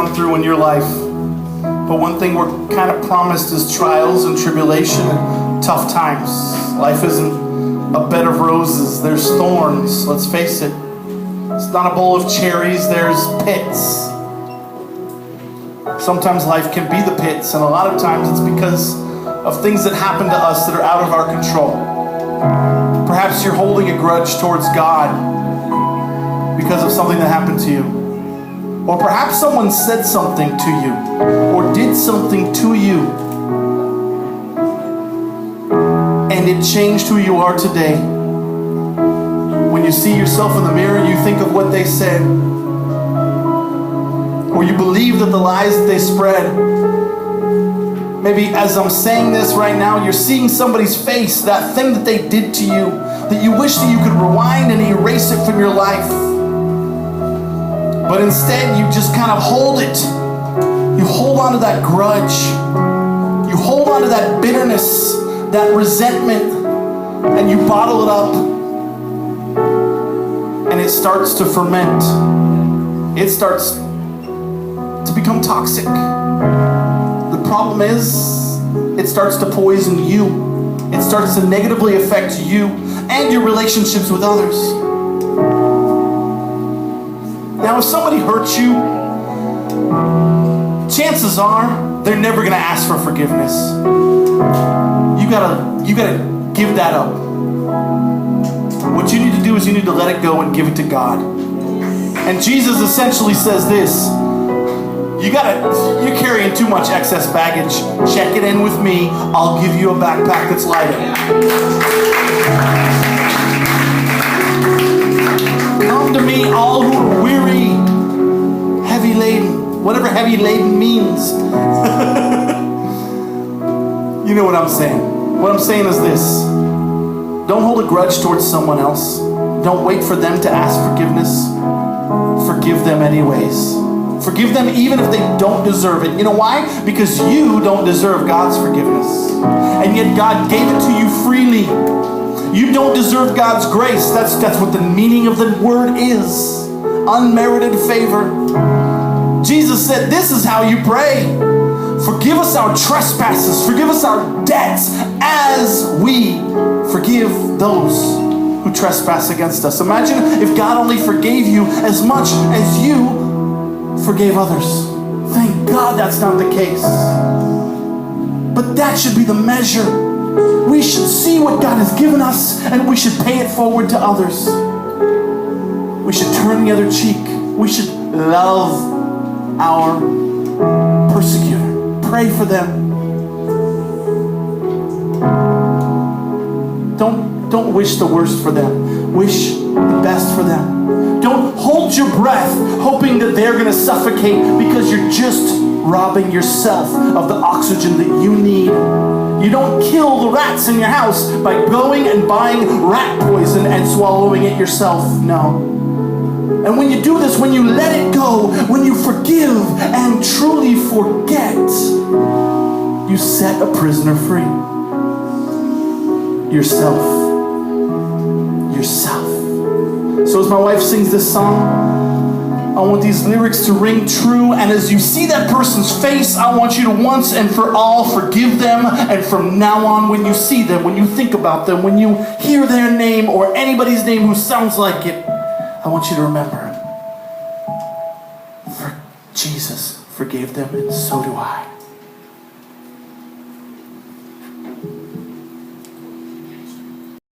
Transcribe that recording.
gone through in your life. But one thing we're kind of promised is trials and tribulation and tough times. Life isn't a bed of roses. There's thorns, let's face it. It's not a bowl of cherries, there's pits. Sometimes life can be the pits, and a lot of times it's because of things that happen to us that are out of our control. Perhaps you're holding a grudge towards God because of something that happened to you. Or perhaps someone said something to you or did something to you, and it changed who you are today. When you see yourself in the mirror, you think of what they said, or you believe that the lies that they spread. Maybe as I'm saying this right now, you're seeing somebody's face, that thing that they did to you, that you wish that you could rewind and erase it from your life. But instead, you just kind of hold it. You hold on to that grudge. You hold on to that bitterness, that resentment, and you bottle it up. And it starts to ferment. It starts to become toxic. The problem is, it starts to poison you. It starts to negatively affect you and your relationships with others. Now, if somebody hurts you, chances are they're never going to ask for forgiveness. You gotta give that up. What you need to do is you need to let it go and give it to God. And Jesus essentially says this: you're carrying too much excess baggage. Check it in with me. I'll give you a backpack that's lighter. Come to me, all who are weary, heavy laden. Whatever heavy laden means. You know what I'm saying. What I'm saying is this: don't hold a grudge towards someone else. Don't wait for them to ask forgiveness. Forgive them anyways. Forgive them even if they don't deserve it. You know why? Because you don't deserve God's forgiveness. And yet God gave it to you freely. You don't deserve God's grace. That's what the meaning of the word is. Unmerited favor. Jesus said, this is how you pray. Forgive us our trespasses. Forgive us our debts as we forgive those who trespass against us. Imagine if God only forgave you as much as you forgave others. Thank God that's not the case. But that should be the measure. We should see what God has given us and we should pay it forward to others. We should turn the other cheek. We should love our persecutor. Pray for them. Don't wish the worst for them. Wish the best for them. Don't hold your breath hoping that they're going to suffocate because you're just robbing yourself of the oxygen that you need. You don't kill the rats in your house by going and buying rat poison and swallowing it yourself. No. And when you do this, when you let it go, when you forgive and truly forget, you set a prisoner free. Yourself. So as my wife sings this song, I want these lyrics to ring true, and as you see that person's face, I want you to once and for all forgive them, and from now on, when you see them, when you think about them, when you hear their name or anybody's name who sounds like it, I want you to remember, for Jesus forgave them, and so do I.